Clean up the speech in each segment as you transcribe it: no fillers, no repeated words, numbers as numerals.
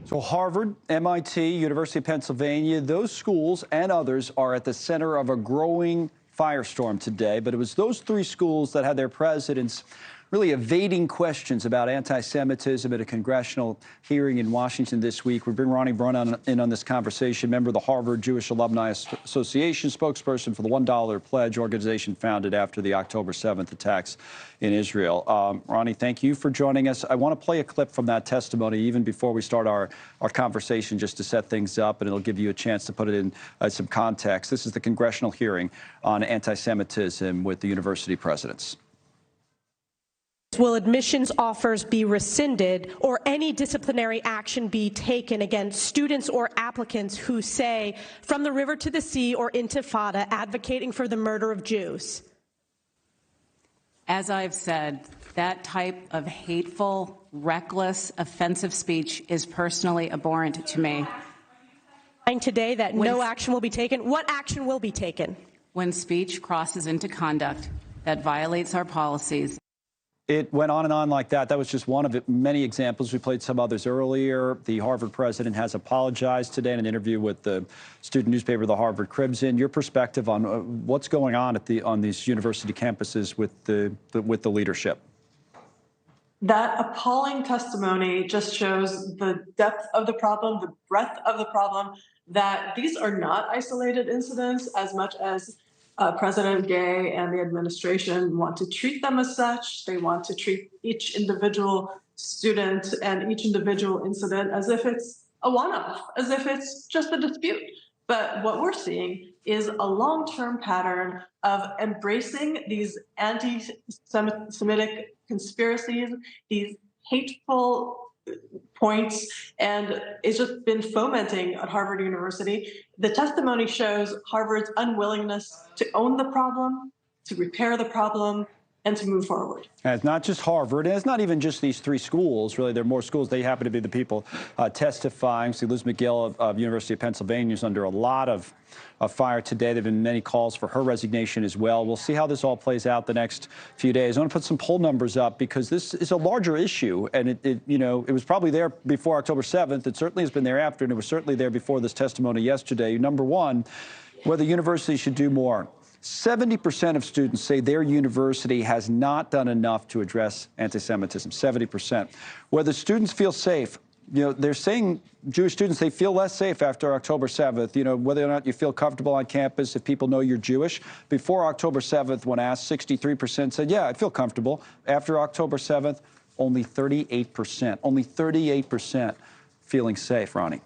So Harvard, MIT, University of Pennsylvania, those schools and others are at the center of a growing firestorm today. But it was those three schools that had their presidents really evading questions about anti-Semitism at a congressional hearing in Washington this week. We bring Roni Brunn in on this conversation, member of the Harvard Jewish Alumni Association, spokesperson for the $1 Pledge organization founded after the October 7th attacks in Israel. Roni, thank you for joining us. I want to play a clip from that testimony even before we start our conversation, just to set things up, and it'll give you a chance to put it in some context. This is the congressional hearing on anti-Semitism with the university presidents. Will admissions offers be rescinded or any disciplinary action be taken against students or applicants who say, from the river to the sea or Intifada, advocating for the murder of Jews? As I've said, that type of hateful, reckless, offensive speech is personally abhorrent to me. Today that no action will be taken. What action will be taken? When speech crosses into conduct that violates our policies. It went on and on like that. That was just one of many examples. We played some others earlier. The Harvard president has apologized today in an interview with the student newspaper, the Harvard Crimson. Your perspective on what's going on on these university campuses with the leadership? That appalling testimony just shows the depth of the problem, the breadth of the problem, that these are not isolated incidents as much as President Gay and the administration want to treat them as such. They want to treat each individual student and each individual incident as if it's a one-off, as if it's just a dispute. But what we're seeing is a long-term pattern of embracing these anti-Semitic conspiracies, these hateful points, and it's just been fomenting at Harvard University. The testimony shows Harvard's unwillingness to own the problem, to repair the problem, and to move forward. And it's not just Harvard, and it's not even just these three schools. Really, there are more schools. They happen to be the people testifying. See, Liz McGill of University of Pennsylvania is under a lot of fire today. There have been many calls for her resignation as well. We'll see how this all plays out the next few days. I want to put some poll numbers up because this is a larger issue, and it was probably there before October 7th. It certainly has been there after, and it was certainly there before this testimony yesterday. Number one, whether universities should do more. 70% of students say their university has not done enough to address anti-Semitism, 70%. Whether students feel safe, they're saying, Jewish students, they feel less safe after October 7th. Whether or not you feel comfortable on campus, if people know you're Jewish. Before October 7th, when asked, 63% said, yeah, I feel comfortable. After October 7th, only 38% feeling safe, Roni.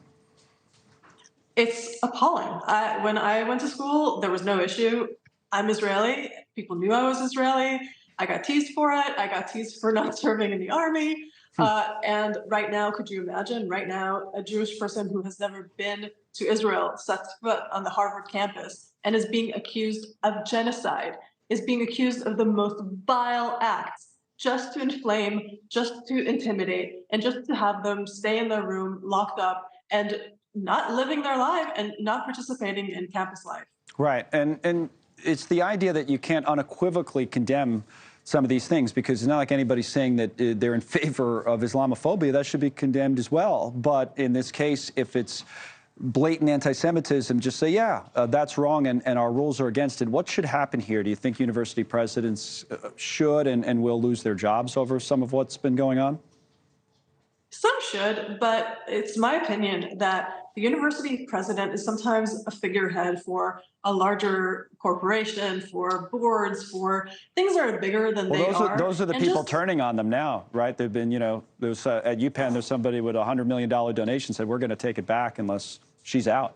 It's appalling. When I went to school, there was no issue. I'm Israeli. People knew I was Israeli. I got teased for it. I got teased for not serving in the army. And right now, could you imagine, right now, a Jewish person who has never been to Israel sets foot on the Harvard campus and is being accused of genocide, is being accused of the most vile acts, just to inflame, just to intimidate, and just to have them stay in their room, locked up, and not living their life and not participating in campus life. Right. And it's the idea that you can't unequivocally condemn some of these things, because it's not like anybody's saying that they're in favor of Islamophobia. That should be condemned as well. But in this case, if it's blatant anti-Semitism, just say, yeah, that's wrong and our rules are against it. What should happen here? Do you think university presidents should and will lose their jobs over some of what's been going on? Some should, but it's my opinion that the university president is sometimes a figurehead for a larger corporation, for boards, for things that are bigger than they are. Those are the people turning on them now, right? They've been, there's at UPenn, there's somebody with a $100 million donation said, we're going to take it back unless she's out.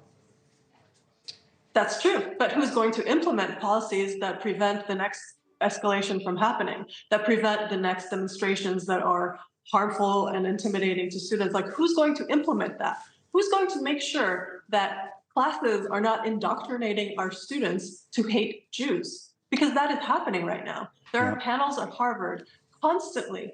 That's true. But who's going to implement policies that prevent the next escalation from happening, that prevent the next demonstrations that are harmful and intimidating to students? Like, who's going to implement that? Who's going to make sure that classes are not indoctrinating our students to hate Jews? Because that is happening right now. There are panels at Harvard constantly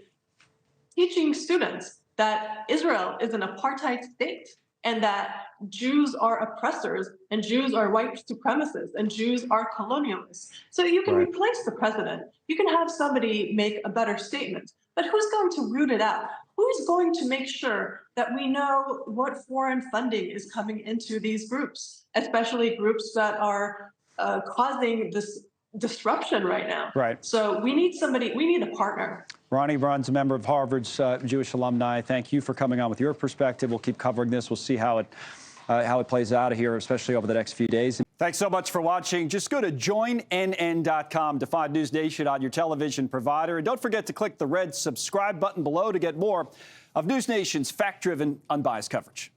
teaching students that Israel is an apartheid state and that Jews are oppressors and Jews are white supremacists and Jews are colonialists. So you can replace the president. You can have somebody make a better statement. but who's going to root it out? Who's going to make sure that we know what foreign funding is coming into these groups, especially groups that are causing this disruption right now? Right. So we need somebody, we need a partner. Roni Brunn's a member of Harvard's Jewish Alumni. Thank you for coming on with your perspective. We'll keep covering this. We'll see how it plays out here, especially over the next few days. Thanks so much for watching. Just go to joinnn.com to find News Nation on your television provider. And don't forget to click the red subscribe button below to get more of News Nation's fact-driven, unbiased coverage.